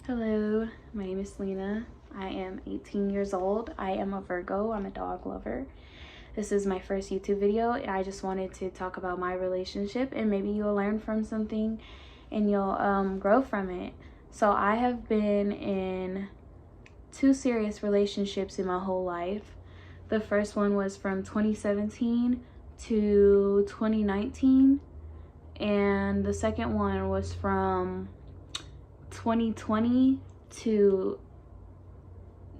Hello, my name is Lena. I am 18 years old. I am a Virgo. I'm a dog lover. This is my first YouTube video, and I just wanted to talk about my relationship, and maybe you'll learn from something and you'll grow from it. So I have been in 2 serious relationships in my whole life. The first one was from 2017 to 2019, and the second one was from 2020 to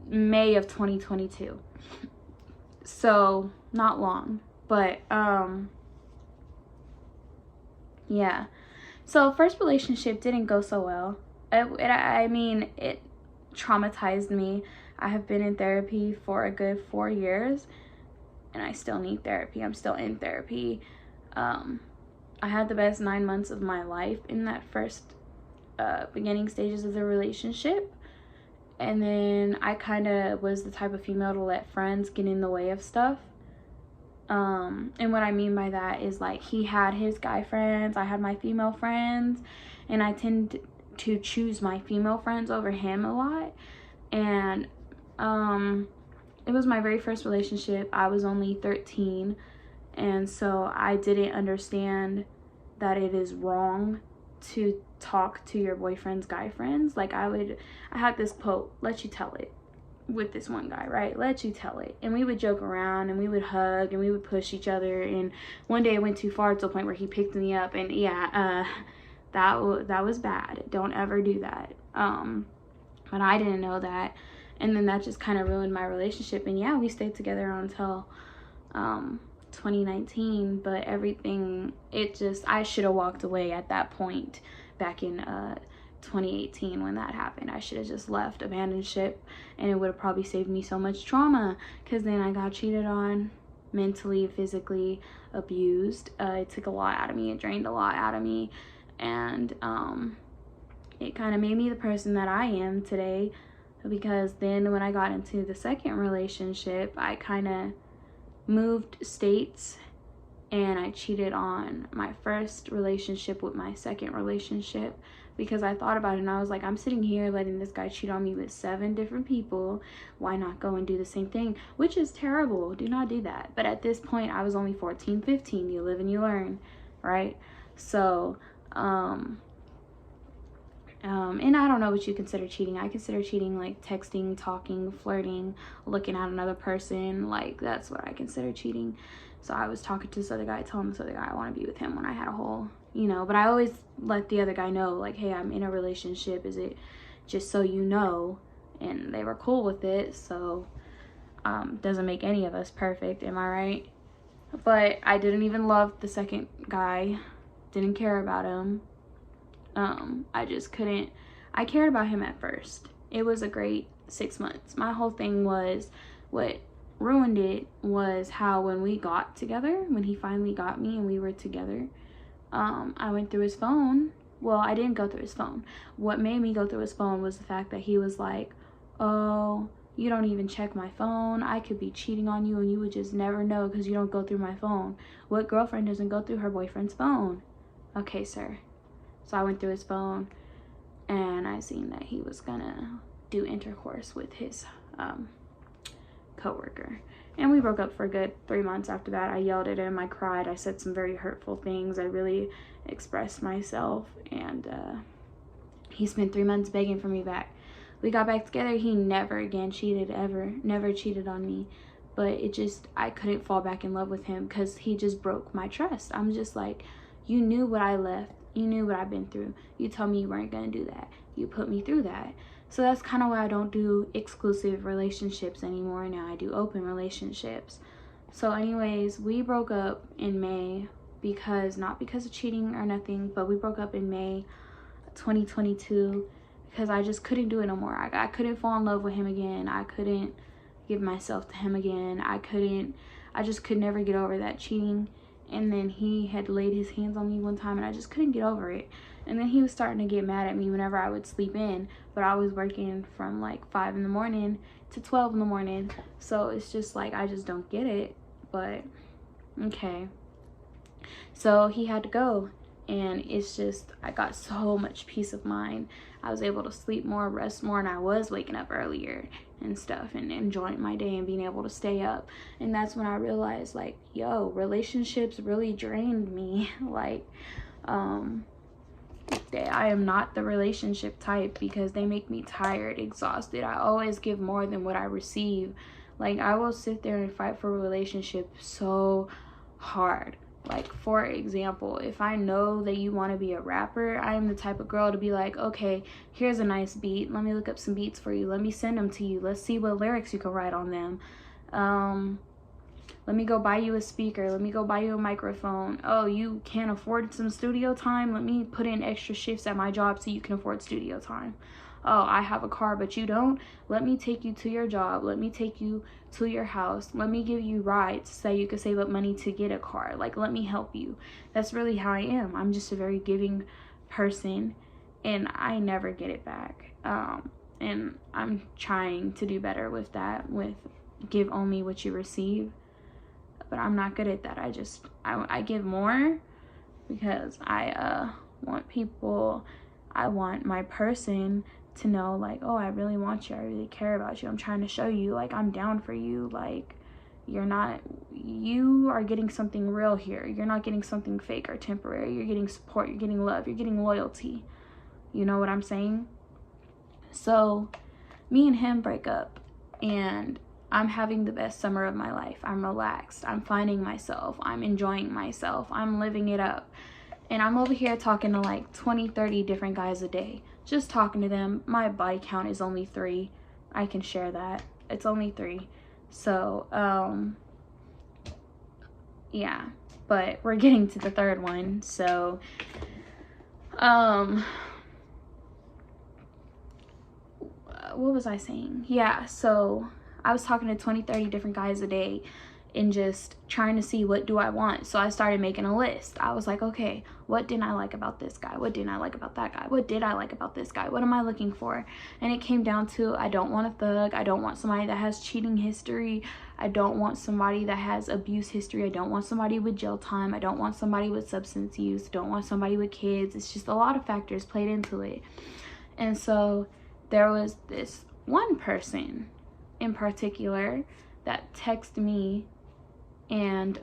May of 2022. So not long, but yeah. So first relationship didn't go so well. It traumatized me. I have been in therapy for a good 4 years, and I still need therapy. I'm still in therapy. I had the best 9 months of my life in that first beginning stages of the relationship, and then I kind of was the type of female to let friends get in the way of stuff. And what I mean by that is, like, he had his guy friends, I had my female friends, and I tend to choose my female friends over him a lot. And it was my very first relationship. I was only 13, and so I didn't understand that it is wrong to talk to your boyfriend's guy friends. Like, I had this quote, "Let you tell it," with this one guy, right? "Let you tell it." And we would joke around and we would hug and we would push each other, and one day it went too far to a point where he picked me up, and that was bad. Don't ever do that. But I didn't know that, and then that just kind of ruined my relationship. And yeah, we stayed together until 2019, but everything, I should have walked away at that point back in 2018 when that happened. I should have just left, abandoned ship, and it would have probably saved me so much trauma, because then I got cheated on, mentally, physically abused. It took a lot out of me. It drained a lot out of me, and it kind of made me the person that I am today, because then when I got into the second relationship, I kind of moved states, and I cheated on my first relationship with my second relationship, because I thought about it and I was like, I'm sitting here letting this guy cheat on me with 7 different people. Why not go and do the same thing? Which is terrible. Do not do that. But at this point, I was only 14, 15. You live and you learn, right? So and I don't know what you consider cheating. I consider cheating like texting, talking, flirting, looking at another person. Like, that's what I consider cheating. So I was talking to this other guy, telling this other guy I want to be with him when I had a whole, but I always let the other guy know, like, hey, I'm in a relationship. Is it just so you know? And they were cool with it. So doesn't make any of us perfect, am I right? But I didn't even love the second guy. Didn't care about him. I just couldn't. I cared about him at first. It was a great 6 months. My whole thing was, what ruined it was how when we got together, when he finally got me and we were together, I went through his phone. Well, I didn't go through his phone. What made me go through his phone was the fact that he was like, "Oh, you don't even check my phone. I could be cheating on you and you would just never know because you don't go through my phone. What girlfriend doesn't go through her boyfriend's phone?" Okay, sir. So I went through his phone, and I seen that he was gonna do intercourse with his coworker. And we broke up for a good 3 months after that. I yelled at him, I cried, I said some very hurtful things. I really expressed myself, and he spent 3 months begging for me back. We got back together. He never again cheated, ever. Never cheated on me. But I couldn't fall back in love with him because he just broke my trust. I'm just like, you knew what I left. You knew what I've been through. You told me you weren't going to do that. You put me through that. So that's kind of why I don't do exclusive relationships anymore. Now I do open relationships. So anyways, we broke up in May not because of cheating or nothing, but we broke up in May 2022 because I just couldn't do it no more. I couldn't fall in love with him again. I couldn't give myself to him again. I just could never get over that cheating. And then he had laid his hands on me one time, and I just couldn't get over it. And then he was starting to get mad at me whenever I would sleep in, but I was working from like 5 in the morning to 12 in the morning. So it's just like, I just don't get it. But okay. So he had to go, and it's just, I got so much peace of mind. I was able to sleep more, rest more, and I was waking up earlier and stuff and enjoying my day and being able to stay up. And that's when I realized, like, yo, relationships really drained me. Like, I am not the relationship type because they make me tired, exhausted. I always give more than what I receive. Like, I will sit there and fight for a relationship so hard. Like, for example, if I know that you want to be a rapper, I am the type of girl to be like, okay, here's a nice beat. Let me look up some beats for you. Let me send them to you. Let's see what lyrics you can write on them. Let me go buy you a speaker. Let me go buy you a microphone. Oh, you can't afford some studio time? Let me put in extra shifts at my job so you can afford studio time. Oh, I have a car, but you don't? Let me take you to your job. Let me take you to your house. Let me give you rides so you can save up money to get a car. Like, let me help you. That's really how I am. I'm just a very giving person, and I never get it back. And I'm trying to do better with that, with give only what you receive. But I'm not good at that. I give more because I want my person to know, like, oh, I really want you. I really care about you. I'm trying to show you, like, I'm down for you. Like, you are getting something real here. You're not getting something fake or temporary. You're getting support. You're getting love. You're getting loyalty. You know what I'm saying? So me and him break up, and I'm having the best summer of my life. I'm relaxed. I'm finding myself. I'm enjoying myself. I'm living it up. And I'm over here talking to like 20, 30 different guys a day. Just talking to them. My body count is only 3. I can share that. It's only 3. So, yeah. But we're getting to the 3rd one. So, what was I saying? Yeah, so I was talking to 20, 30 different guys a day and just trying to see what do I want. So I started making a list. I was like, okay, what didn't I like about this guy? What didn't I like about that guy? What did I like about this guy? What am I looking for? And it came down to, I don't want a thug. I don't want somebody that has cheating history. I don't want somebody that has abuse history. I don't want somebody with jail time. I don't want somebody with substance use. I don't want somebody with kids. It's just a lot of factors played into it. And so there was this one person in particular that texted me, and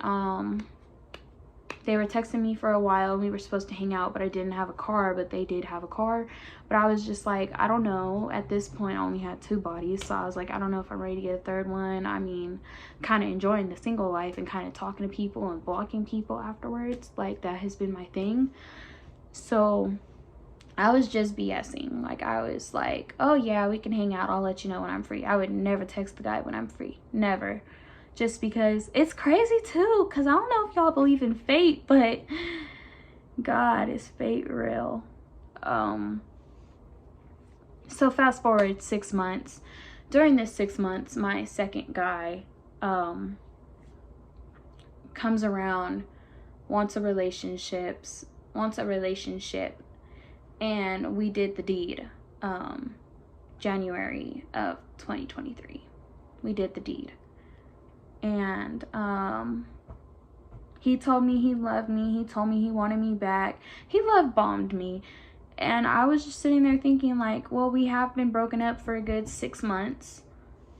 they were texting me for a while. We were supposed to hang out, but I didn't have a car, but they did have a car. But I was just like, I don't know. At this point, I only had 2 bodies, so I was like, I don't know if I'm ready to get a 3rd one. I mean, kind of enjoying the single life and kind of talking to people and blocking people afterwards. Like, that has been my thing. So I was just BSing. Like, I was like, oh yeah, we can hang out. I'll let you know when I'm free. I would never text the guy when I'm free. Never. Just because it's crazy too. Because I don't know if y'all believe in fate, but God, is fate real? So fast forward 6 months. During this 6 months, my second guy comes around, wants a relationship, and we did the deed. January of 2023, we did the deed. And he told me he loved me. He told me he wanted me back. He love bombed me. And I was just sitting there thinking, like, well, we have been broken up for a good 6 months.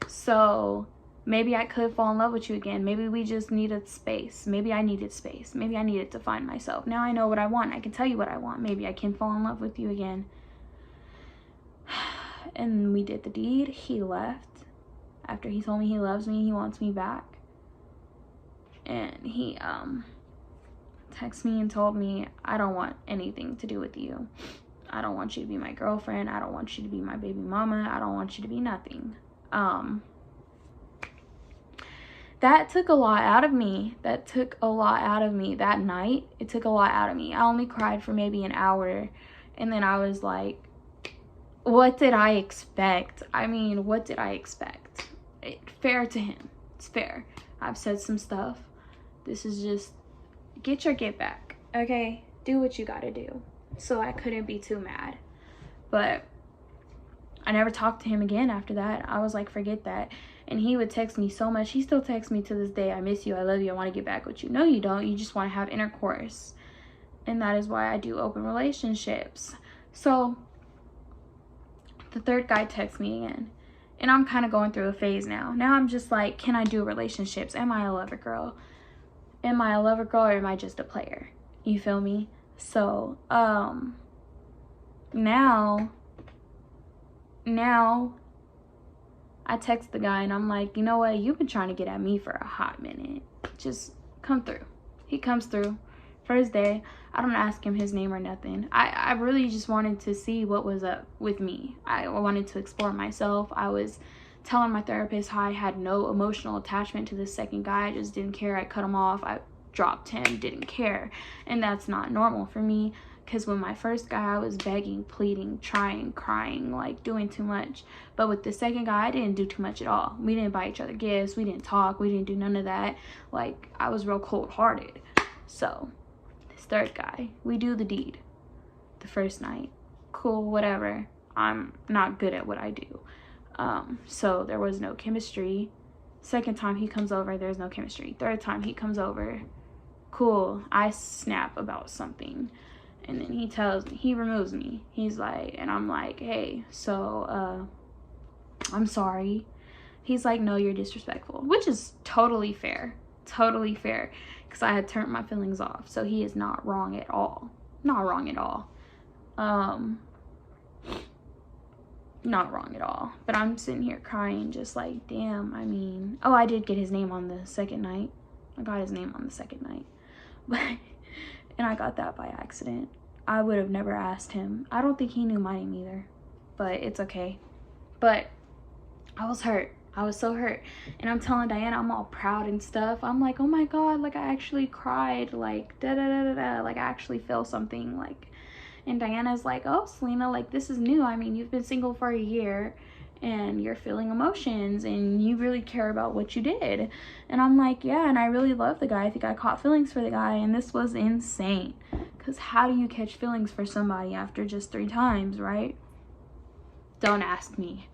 So maybe I could fall in love with you again. Maybe we just needed space. Maybe I needed space. Maybe I needed to find myself. Now I know what I want. I can tell you what I want. Maybe I can fall in love with you again. And we did the deed. He left. After he told me he loves me, he wants me back. And he texted me and told me, I don't want anything to do with you. I don't want you to be my girlfriend. I don't want you to be my baby mama. I don't want you to be nothing. That took a lot out of me. That night. It took a lot out of me. I only cried for maybe an hour. And then I was like, what did I expect? I mean, what did I expect? Fair to him. It's fair. I've said some stuff. This is just, get your get back, okay? Do what you gotta do. So I couldn't be too mad. But I never talked to him again after that. I was like, forget that. And he would text me so much. He still texts me to this day. I miss you. I love you. I want to get back with you. No, you don't. You just want to have intercourse. And that is why I do open relationships. So The third guy texts me again. And I'm kind of going through a phase now. Now I'm just like, can I do relationships? Am I a lover girl? Am I a lover girl, or am I just a player? You feel me? So, now I text the guy and I'm like, you know what? You've been trying to get at me for a hot minute. Just come through. He comes through. First day, I don't ask him his name or nothing. I really just wanted to see what was up with me. I wanted to explore myself. I was telling my therapist how I had no emotional attachment to this second guy. I just didn't care. I cut him off. I dropped him, didn't care. And that's not normal for me, because when my first guy, I was begging, pleading, trying, crying, like doing too much. But with the second guy, I didn't do too much at all. We didn't buy each other gifts. We didn't talk. We didn't do none of that. Like, I was real cold-hearted. So this third guy, we do the deed the first night. Cool, whatever. I'm not good at what I do. So there was no chemistry. Second time he comes over, there's no chemistry. Third time he comes over, cool. I snap about something. And then he tells me, he removes me. He's like, and I'm like, hey, so, I'm sorry. He's like, no, you're disrespectful, which is totally fair. Totally fair. Because I had turned my feelings off. So he is not wrong at all. Not wrong at all. Not wrong at all. But I'm sitting here crying, just like, damn, I mean, oh, I did get his name on the second night. I got his name on the second night. But, and I got that by accident. I would have never asked him. I don't think he knew my name either. But it's okay. But I was hurt. I was so hurt. And I'm telling Diana, I'm all proud and stuff. I'm like, oh my God, like I actually cried. Like, da-da-da-da-da. Like I actually feel something. Like, and Diana's like, oh, Selena, like this is new. I mean, you've been single for a year and you're feeling emotions and you really care about what you did. And I'm like, yeah, and I really love the guy. I think I caught feelings for the guy, and this was insane. Because how do you catch feelings for somebody after just 3 times, right? Don't ask me.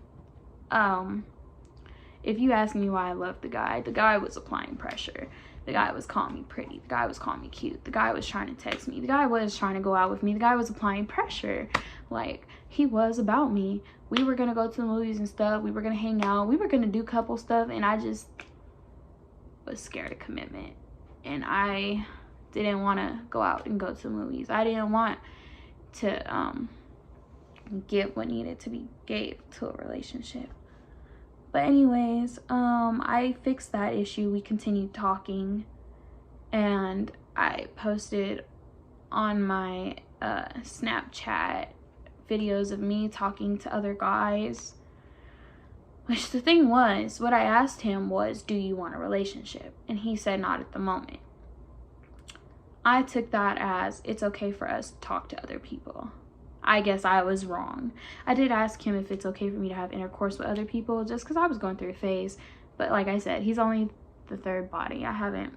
If you ask me why I love the guy was applying pressure. The guy was calling me pretty. The guy was calling me cute. The guy was trying to text me. The guy was trying to go out with me. The guy was applying pressure. Like, he was about me. We were going to go to the movies and stuff. We were going to hang out. We were going to do couple stuff. And I just was scared of commitment. And I didn't want to go out and go to the movies. I didn't want to give what needed to be gave to a relationship. But anyways, I fixed that issue. We continued talking, and I posted on my Snapchat videos of me talking to other guys. Which the thing was, what I asked him was, do you want a relationship? And he said not at the moment. I took that as, it's okay for us to talk to other people. I guess I was wrong. I did ask him if it's okay for me to have intercourse with other people, just because I was going through a phase. But like I said, he's only the third body. I haven't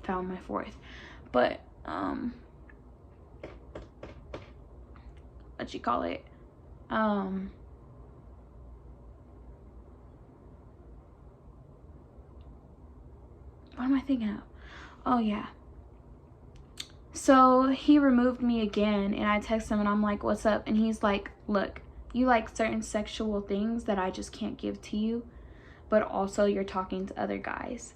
found my fourth. But, what you call it? What am I thinking of? Oh, yeah. So he removed me again, and I text him and I'm like, what's up? And he's like, look, you like certain sexual things that I just can't give to you, but also you're talking to other guys.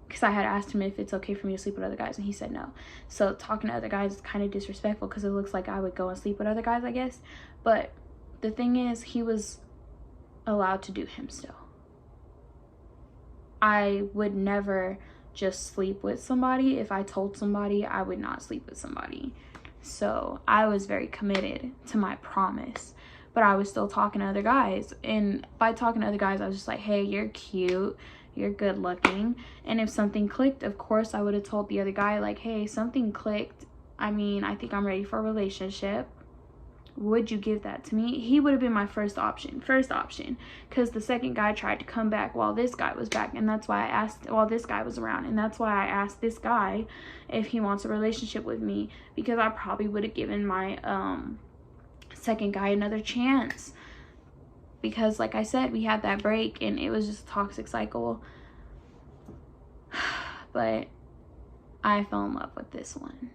Because I had asked him if it's okay for me to sleep with other guys, and he said no. So talking to other guys is kind of disrespectful, because it looks like I would go and sleep with other guys, I guess. But the thing is, he was allowed to do him still. I would never just sleep with somebody. If I told somebody, I would not sleep with somebody. So I was very committed to my promise, but I was still talking to other guys. And by talking to other guys, I was just like, hey, you're cute, you're good looking. And if something clicked, of course I would have told the other guy, like, hey, something clicked. I mean, I think I'm ready for a relationship. Would you give that to me? He would have been my first option, because the second guy tried to come back while this guy was back, and that's why I asked, while this guy was around, and that's why I asked this guy if he wants a relationship with me, because I probably would have given my second guy another chance, because like I said, we had that break and it was just a toxic cycle. But I fell in love with this one,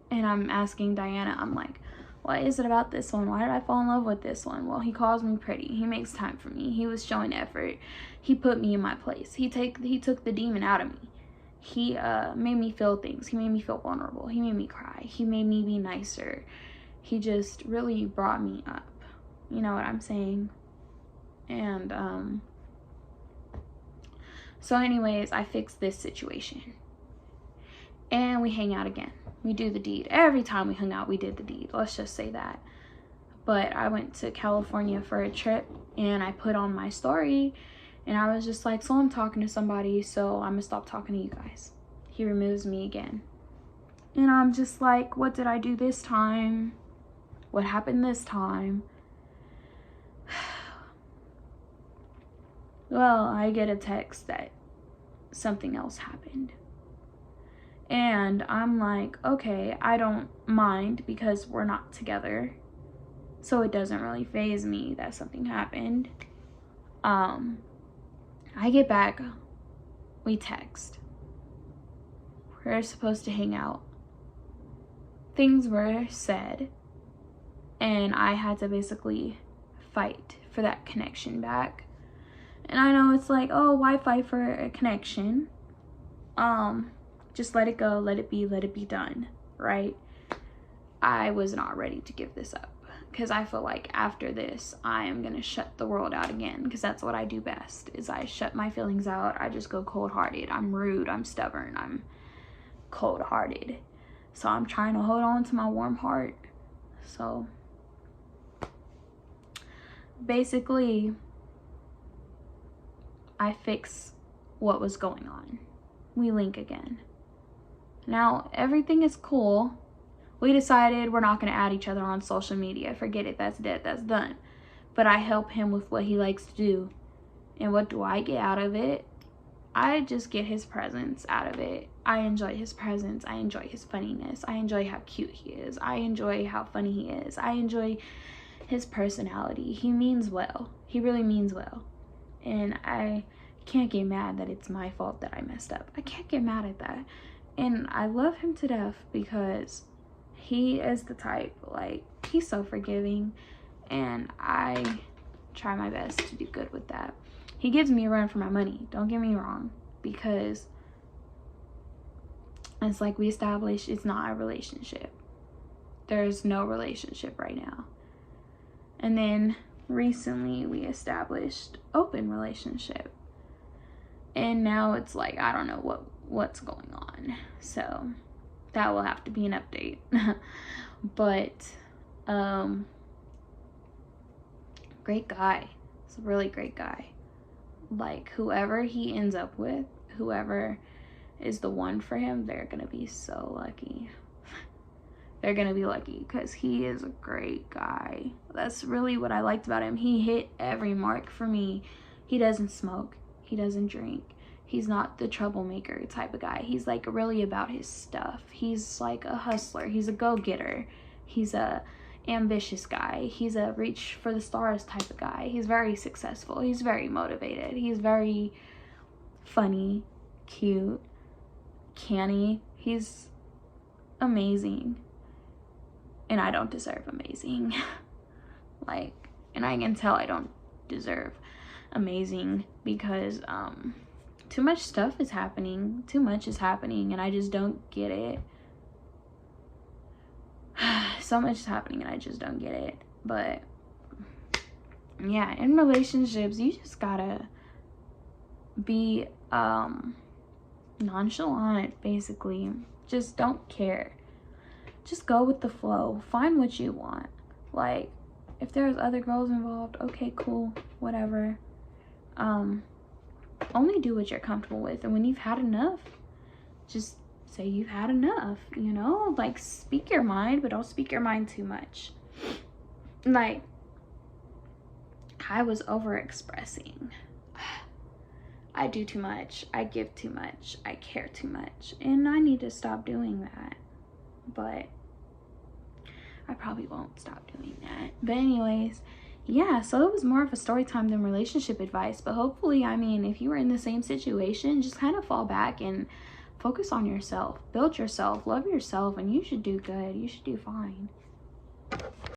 and I'm asking Diana, I'm like, What is it about this one? Why did I fall in love with this one? Well, he calls me pretty. He makes time for me. He was showing effort. He put me in my place. He took the demon out of me. He made me feel things. He made me feel vulnerable. He made me cry. He made me be nicer. He just really brought me up. You know what I'm saying? And so anyways, I fixed this situation. And we hang out again. We do the deed. Every time we hung out, we did the deed. Let's just say that. But I went to California for a trip, and I put on my story, and I was just like, so I'm talking to somebody, so I'm gonna stop talking to you guys. He removes me again. And I'm just like, what did I do this time? What happened this time? Well, I get a text that something else happened. And I'm like, okay, I don't mind because we're not together. So it doesn't really faze me that something happened. I get back, we text. We're supposed to hang out. Things were said, and I had to basically fight for that connection back. And I know it's like, oh, why fight for a connection? Just let it go, let it be done, right? I was not ready to give this up because I feel like after this, I am going to shut the world out again because that's what I do best is I shut my feelings out. I just go cold-hearted. I'm rude. I'm stubborn. I'm cold-hearted. So I'm trying to hold on to my warm heart. So basically, I fix what was going on. We link again. Now, everything is cool. We decided we're not going to add each other on social media. Forget it. That's dead. That's done. But I help him with what he likes to do. And what do I get out of it? I just get his presence out of it. I enjoy his presence. I enjoy his funniness. I enjoy how cute he is. I enjoy how funny he is. I enjoy his personality. He means well. He really means well. And I can't get mad that it's my fault that I messed up. I can't get mad at that. And I love him to death because he is the type, like, he's so forgiving. And I try my best to do good with that. He gives me a run for my money, don't get me wrong, because it's like we established it's not a relationship. There's no relationship right now. And then recently we established open relationship. And now it's like, I don't know what's going on. So that will have to be an update. But great guy. He's a really great guy. Like, whoever he ends up with, whoever is the one for him, they're gonna be so lucky. They're gonna be lucky because he is a great guy. That's really what I liked about him. He hit every mark for me. He doesn't smoke. He doesn't drink. He's not the troublemaker type of guy. He's like really about his stuff. He's like a hustler. He's a go-getter. He's a ambitious guy. He's a reach for the stars type of guy. He's very successful. He's very motivated. He's very funny, cute, canny. He's amazing. And I don't deserve amazing. Like, and I can tell I don't deserve amazing because too much stuff is happening. Too much is happening and I just don't get it. So much is happening and I just don't get it. But yeah, in relationships you just gotta be nonchalant, basically. Just don't care. Just go with the flow. Find what you want. Like, if there's other girls involved, okay, cool, whatever. Only do what you're comfortable with, and when you've had enough, just say you've had enough, you know? Like, speak your mind, but don't speak your mind too much. Like, I was overexpressing. I do too much. I give too much. I care too much. And I need to stop doing that. But I probably won't stop doing that. But anyways, yeah, so it was more of a story time than relationship advice. But hopefully, I mean, if you were in the same situation, just kind of fall back and focus on yourself. Build yourself. Love yourself. And you should do good. You should do fine.